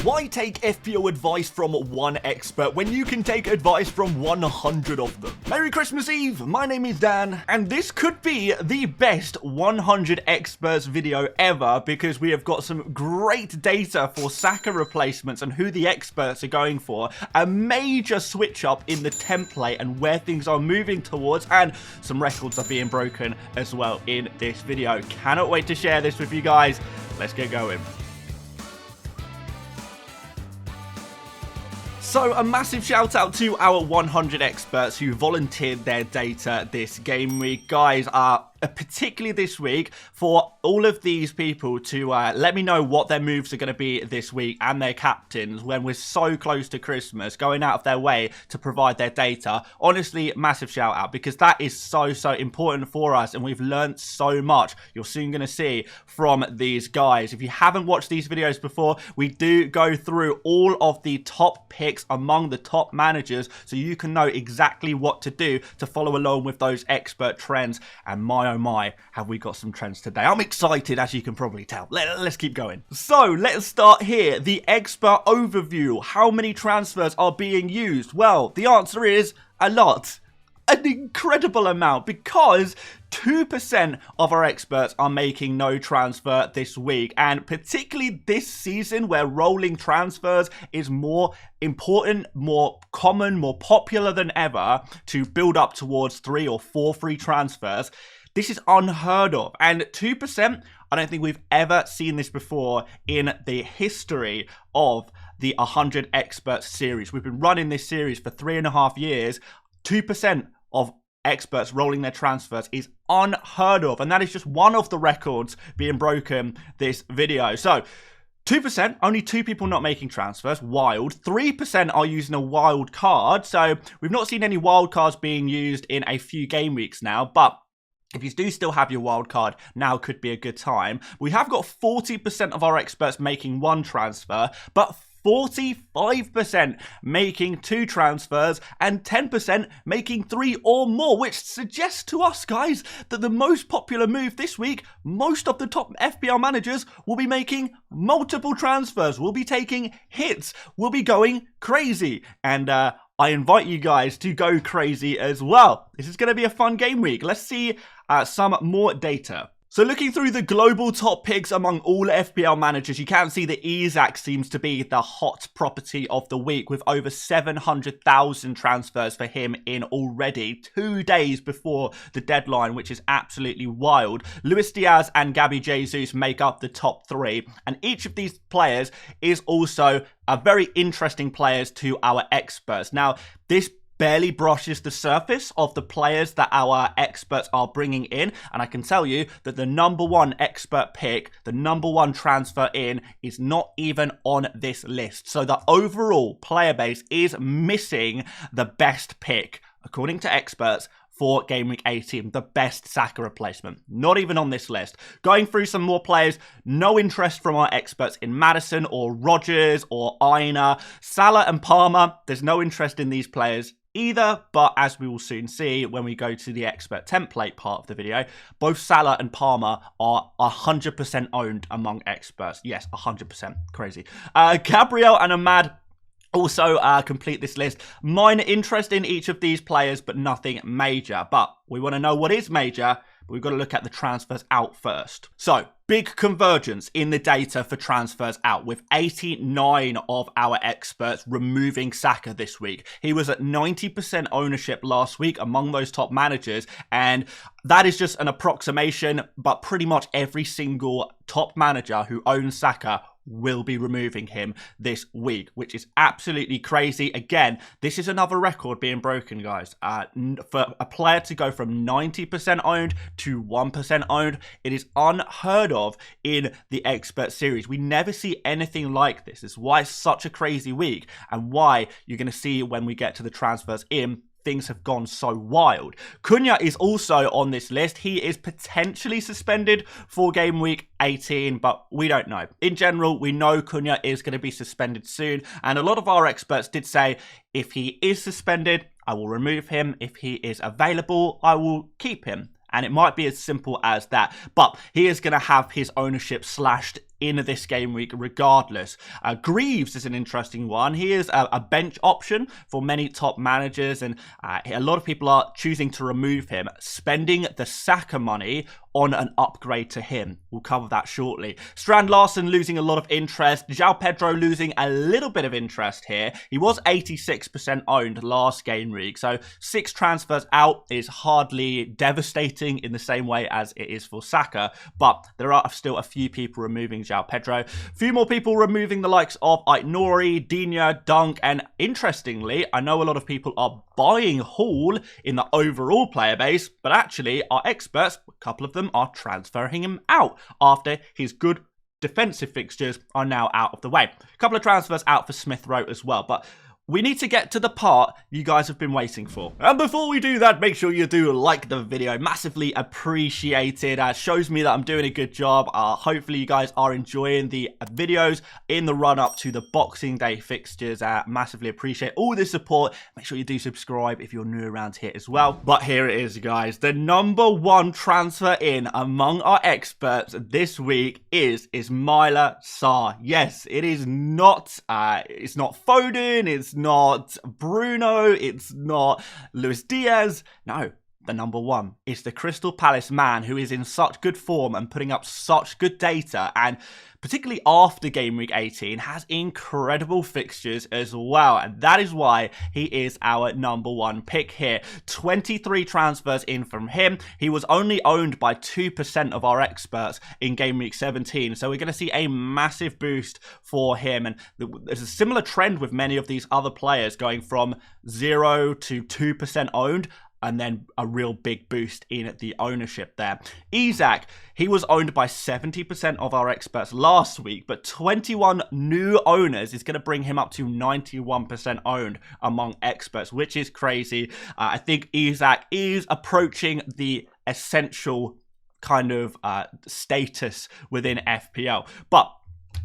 Why take FPL advice from one expert when you can take advice from 100 of them? Merry Christmas Eve, my name is Dan, and this could be the best 100 experts video ever because we have got some great data for Saka replacements and who the experts are going for, a major switch up in the template and where things are moving towards, and some records are being broken as well in this video. Cannot wait to share this with you guys. Let's get going. So a massive shout out to our 100 experts who volunteered their data this game week. Guys, particularly this week, for all of these people to let me know what their moves are going to be this week and their captains when we're so close to Christmas, going out of their way to provide their data. Honestly, massive shout out because that is so important for us and we've learned so much. You're soon going to see from these guys. If you haven't watched these videos before, we do go through all of the top picks among the top managers so you can know exactly what to do to follow along with those expert trends. And oh my, have we got some trends today. I'm excited, as you can probably tell. Let's keep going. So, let's start here. The expert overview. How many transfers are being used? Well, the answer is a lot. An incredible amount, because 2% of our experts are making no transfer this week, and particularly this season where rolling transfers is more important, more common, more popular than ever to build up towards 3 or 4 free transfers. This is unheard of, and 2%, I don't think we've ever seen this before in the history of the 100 Experts series. We've been running this series for 3.5 years. 2% of experts rolling their transfers is unheard of, and that is just one of the records being broken this video. So 2%, only 2 people not making transfers, wild. 3% are using a wild card, so we've not seen any wild cards being used in a few game weeks now, but if you do still have your wild card, now could be a good time. We have got 40% of our experts making 1 transfer, but 45% making 2 transfers and 10% making 3 or more, which suggests to us, guys, that the most popular move this week, most of the top FPL managers will be making multiple transfers, will be taking hits, will be going crazy. And I invite you guys to go crazy as well. This is going to be a fun game week. Let's see some more data. So looking through the global top picks among all FPL managers, you can see that Isak seems to be the hot property of the week with over 700,000 transfers for him in already 2 days before the deadline, which is absolutely wild. Luis Diaz and Gabby Jesus make up the top 3, and each of these players is also a very interesting players to our experts. Now, this barely brushes the surface of the players that our experts are bringing in, and I can tell you that the #1 expert pick, the #1 transfer in, is not even on this list. So the overall player base is missing the best pick, according to experts, for Game Week 18, the best Saka replacement. Not even on this list. Going through some more players, no interest from our experts in Maddison or Rodgers or Aina. Salah and Palmer, there's no interest in these players either, but as we will soon see when we go to the expert template part of the video, both Salah and Palmer are 100% owned among experts. Yes, 100%. Crazy. Gabriel and Ahmad also complete this list. Minor interest in each of these players, but nothing major. But we want to know what is major, but we've got to look at the transfers out first. So, big convergence in the data for transfers out, with 89 of our experts removing Saka this week. He was at 90% ownership last week among those top managers, and that is just an approximation, but pretty much every single top manager who owns Saka will be removing him this week, which is absolutely crazy. Again, this is another record being broken, guys. For a player to go from 90% owned to 1% owned, it is unheard of in the expert series. We never see anything like this. It's why it's such a crazy week, and why you're going to see when we get to the transfers in, things have gone so wild. Cunha is also on this list. He is potentially suspended for Game Week 18, but we don't know. In general, we know Cunha is going to be suspended soon, and a lot of our experts did say, if he is suspended, I will remove him. If he is available, I will keep him. And it might be as simple as that. But he is going to have his ownership slashed in this game week regardless. Greaves is an interesting one. He is a bench option for many top managers, and a lot of people are choosing to remove him, spending the Saka money on an upgrade to him. We'll cover that shortly. Strand Larsen losing a lot of interest. João Pedro losing a little bit of interest here. He was 86% owned last game week, so 6 transfers out is hardly devastating in the same way as it is for Saka, but there are still a few people removing João Pedro. A few more people removing the likes of Aït-Nouri, Digne, Dunk, and interestingly, I know a lot of people are buying Hall in the overall player base, but actually our experts, a couple of them, are transferring him out after his good defensive fixtures are now out of the way. A couple of transfers out for Smith Rowe as well, but we need to get to the part you guys have been waiting for. And before we do that, make sure you do like the video. Massively appreciated. Shows me that I'm doing a good job. Hopefully you guys are enjoying the videos in the run-up to the Boxing Day fixtures. Massively appreciate all the support. Make sure you do subscribe if you're new around here as well. But here it is, guys. The #1 transfer in among our experts this week is Ismaila Sarr. Yes, it is not. It's not Foden. It's not Bruno, it's not Luis Diaz. No, the #1 is the Crystal Palace man who is in such good form and putting up such good data, and particularly after Game Week 18, has incredible fixtures as well. And that is why he is our #1 pick here. 23 transfers in from him. He was only owned by 2% of our experts in Game Week 17. So we're going to see a massive boost for him. And there's a similar trend with many of these other players going from 0 to 2% owned, and then a real big boost in the ownership there. Isak, he was owned by 70% of our experts last week, but 21 new owners is going to bring him up to 91% owned among experts, which is crazy. I think Isak is approaching the essential kind of status within FPL. But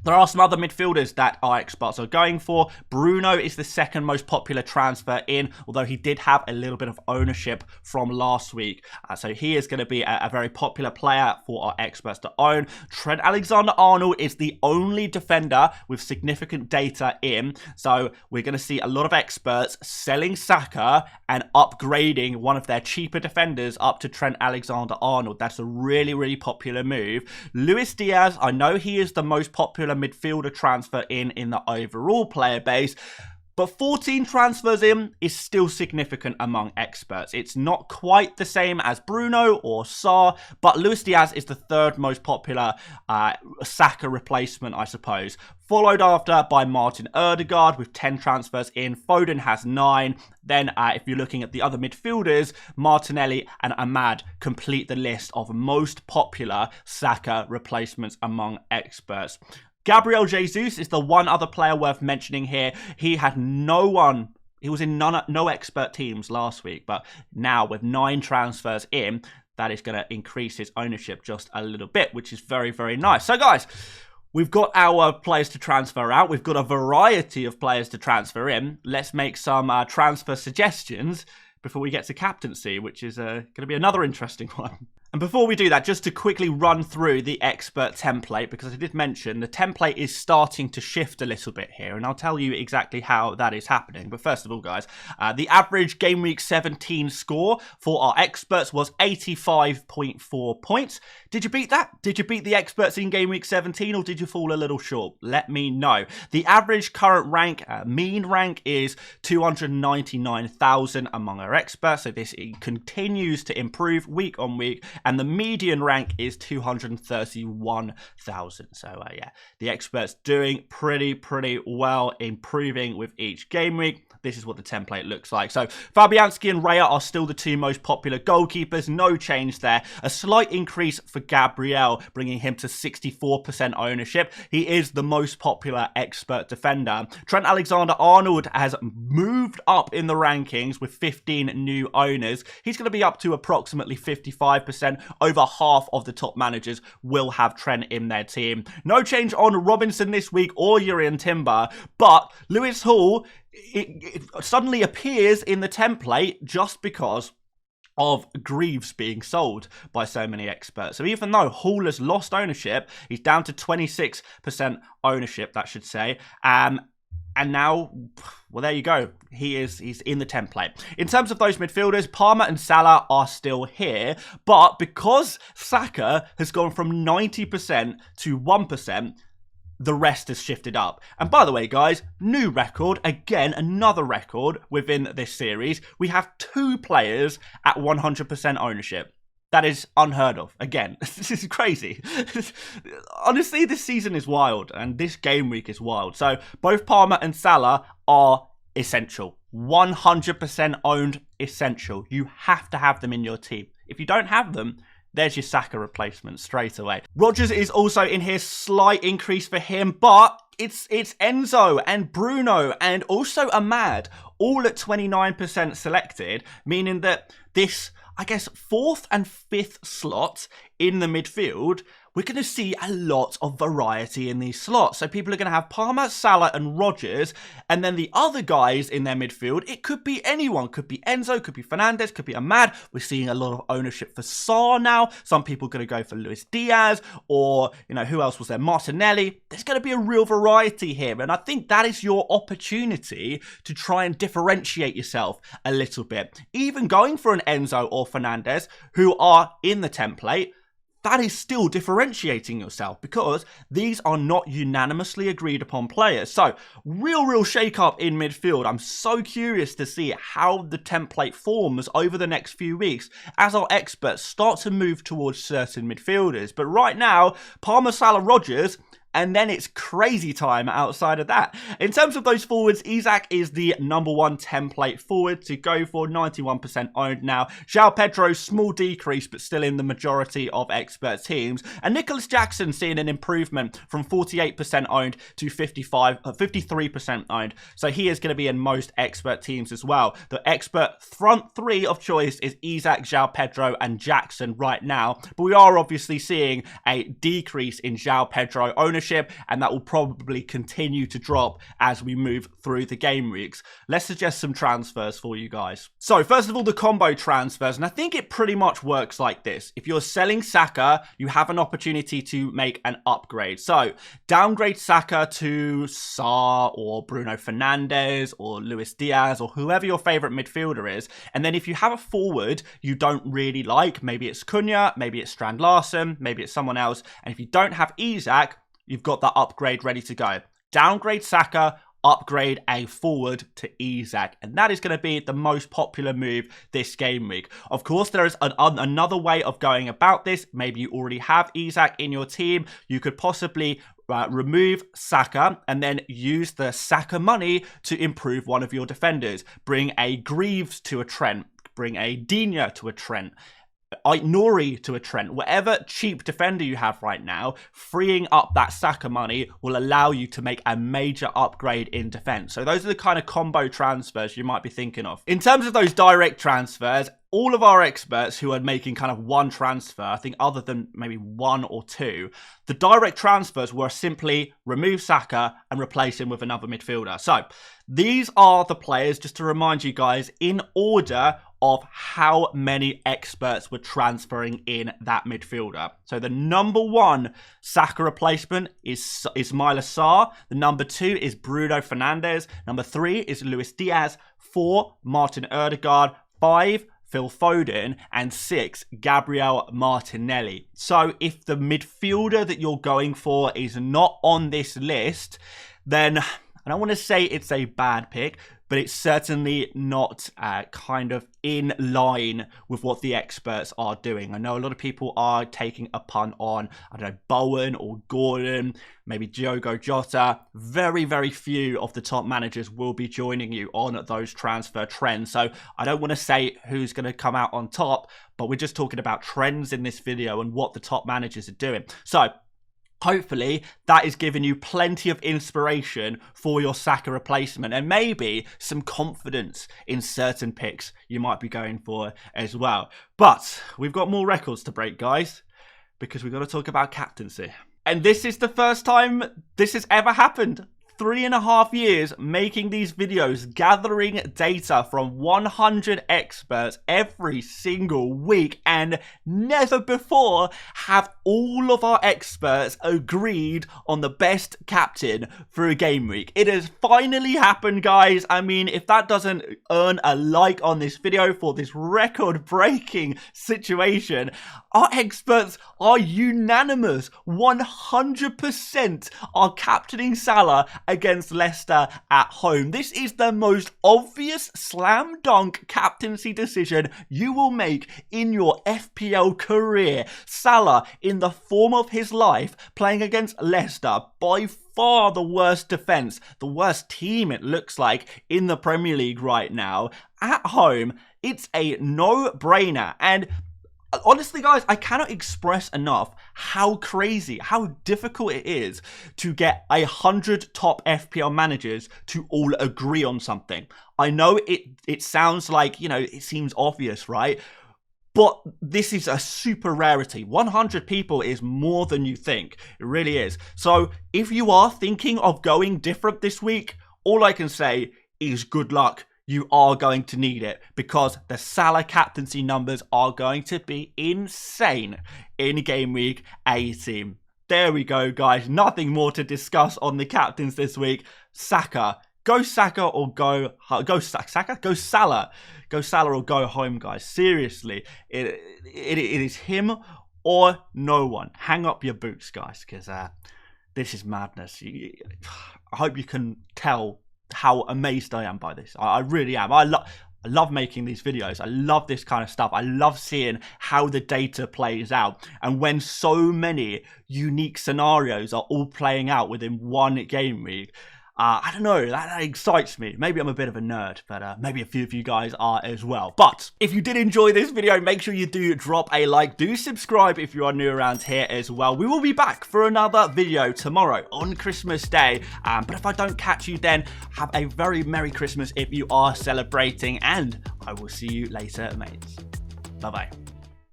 there are some other midfielders that our experts are going for. Bruno is the second most popular transfer in, although he did have a little bit of ownership from last week. So he is going to be a very popular player for our experts to own. Trent Alexander-Arnold is the only defender with significant data in. So we're going to see a lot of experts selling Saka and upgrading one of their cheaper defenders up to Trent Alexander-Arnold. That's a really, really popular move. Luis Diaz, I know he is the most popular midfielder transfer in the overall player base, but 14 transfers in is still significant among experts. It's not quite the same as Bruno or Sarr, but Luis Diaz is the third most popular Saka replacement, I suppose. Followed after by Martin Ødegaard with 10 transfers in. Foden has 9. Then if you're looking at the other midfielders, Martinelli and Ahmad complete the list of most popular Saka replacements among experts. Gabriel Jesus is the one other player worth mentioning here. He had he was in no expert teams last week, but now with 9 transfers in, that is going to increase his ownership just a little bit, which is very, very nice. So guys, we've got our players to transfer out. We've got a variety of players to transfer in. Let's make some transfer suggestions before we get to captaincy, which is going to be another interesting one. And before we do that, just to quickly run through the expert template, because I did mention the template is starting to shift a little bit here, and I'll tell you exactly how that is happening. But first of all, guys, the average Game Week 17 score for our experts was 85.4 points. Did you beat that? Did you beat the experts in Game Week 17, or did you fall a little short? Let me know. The average current rank, mean rank, is 299,000 among our experts, so this continues to improve week on week. And the median rank is 231,000. So yeah, the experts doing pretty well, improving with each game week. This is what the template looks like. So Fabianski and Raya are still the 2 most popular goalkeepers. No change there. A slight increase for Gabriel, bringing him to 64% ownership. He is the most popular expert defender. Trent Alexander-Arnold has moved up in the rankings with 15 new owners. He's going to be up to approximately 55%. Over half of the top managers will have Trent in their team. No change on Robinson this week or Urian Timber, but Lewis Hall, it suddenly appears in the template just because of Greaves being sold by so many experts. So even though Hall has lost ownership, he's down to 26% ownership, that should say. And now, well, there you go. He's in the template. In terms of those midfielders, Palmer and Salah are still here. But because Saka has gone from 90% to 1%, the rest has shifted up. And by the way, guys, new record, again, another record within this series. We have 2 players at 100% ownership. That is unheard of. Again, this is crazy. Honestly, this season is wild, and this game week is wild. So both Palmer and Salah are essential. 100% owned, essential. You have to have them in your team. If you don't have them, there's your Saka replacement straight away. Rodgers is also in here, slight increase for him, but it's Enzo and Bruno and also Ahmad, all at 29% selected, meaning that this, I guess, 4th and 5th slot in the midfield, we're going to see a lot of variety in these slots. So people are going to have Palmer, Salah and Rodgers, and then the other guys in their midfield, it could be anyone. Could be Enzo, could be Fernandes, could be Ahmad. We're seeing a lot of ownership for Sarr now. Some people are going to go for Luis Diaz, or, you know, who else was there? Martinelli. There's going to be a real variety here, and I think that is your opportunity to try and differentiate yourself a little bit. Even going for an Enzo or Fernandes, who are in the template, that is still differentiating yourself because these are not unanimously agreed upon players. So, real shake-up in midfield. I'm so curious to see how the template forms over the next few weeks as our experts start to move towards certain midfielders. But right now, Palmer, Salah, Rodgers, and then it's crazy time outside of that. In terms of those forwards, Isak is the #1 template forward to go for, 91% owned now. João Pedro, small decrease, but still in the majority of expert teams. And Nicholas Jackson seeing an improvement from 48% owned to 53% owned. So he is going to be in most expert teams as well. The expert front 3 of choice is Isak, João Pedro, and Jackson right now. But we are obviously seeing a decrease in João Pedro ownership, and that will probably continue to drop as we move through the game weeks. Let's suggest some transfers for you guys. So first of all, the combo transfers, and I think it pretty much works like this. If you're selling Saka, you have an opportunity to make an upgrade. So downgrade Saka to Sarr or Bruno Fernandes or Luis Diaz or whoever your favorite midfielder is, and then if you have a forward you don't really like, maybe it's Cunha, maybe it's Strand Larsen, maybe it's someone else, and if you don't have Isak, you've got that upgrade ready to go. Downgrade Saka, upgrade a forward to Isak. And that is going to be the most popular move this game week. Of course, there is another way of going about this. Maybe you already have Isak in your team. You could possibly remove Saka and then use the Saka money to improve one of your defenders. Bring a Greaves to a Trent. Bring a Digne to a Trent. Nori to a Trent. Whatever cheap defender you have right now, freeing up that Saka money will allow you to make a major upgrade in defense. So those are the kind of combo transfers you might be thinking of. In terms of those direct transfers, all of our experts who are making kind of one transfer, I think other than maybe 1 or 2, the direct transfers were simply remove Saka and replace him with another midfielder. So these are the players, just to remind you guys, in order of how many experts were transferring in that midfielder. So the #1 Saka replacement is Ismaila Sarr. The #2 is Bruno Fernandes. #3 is Luis Diaz. 4, Martin Odegaard. 5, Phil Foden, and 6, Gabriel Martinelli. So if the midfielder that you're going for is not on this list, then I don't want to say it's a bad pick, but it's certainly not kind of in line with what the experts are doing. I know a lot of people are taking a punt on, I don't know, Bowen or Gordon, maybe Diogo Jota. Very few of the top managers will be joining you on those transfer trends. So I don't want to say who's going to come out on top, but we're just talking about trends in this video and what the top managers are doing. So hopefully that is giving you plenty of inspiration for your Saka replacement and maybe some confidence in certain picks you might be going for as well. But we've got more records to break, guys, because we've got to talk about captaincy. And this is the first time this has ever happened. 3.5 years making these videos, gathering data from 100 experts every single week, and never before have all of our experts agreed on the best captain for a game week. It has finally happened, guys. I mean, if that doesn't earn a like on this video for this record-breaking situation, our experts are unanimous. 100% are captaining Salah against Leicester at home. This is the most obvious slam dunk captaincy decision you will make in your FPL career. Salah, in the form of his life, playing against Leicester, by far the worst defense, the worst team it looks like in the Premier League right now. At home, it's a no-brainer. And honestly, guys, I cannot express enough how crazy, how difficult it is to get 100 top FPL managers to all agree on something. I know it sounds like, you know, it seems obvious, right? But this is a super rarity. 100 people is more than you think. It really is. So if you are thinking of going different this week, all I can say is good luck. You are going to need it, because the Salah captaincy numbers are going to be insane in game week 18. There we go, guys. Nothing more to discuss on the captains this week. Saka. Go Saka or go Saka? Go Salah. Go Salah or go home, guys. Seriously. It is him or no one. Hang up your boots, guys, because this is madness. I hope you can tell how amazed I am by this. I really am. I love making these videos. I love this kind of stuff. I love seeing how the data plays out. And when so many unique scenarios are all playing out within one game week, I don't know, that excites me. Maybe I'm a bit of a nerd, but maybe a few of you guys are as well. But if you did enjoy this video, make sure you do drop a like. Do subscribe if you are new around here as well. We will be back for another video tomorrow on Christmas Day. But if I don't catch you then, have a very Merry Christmas if you are celebrating. And I will see you later, mates. Bye-bye.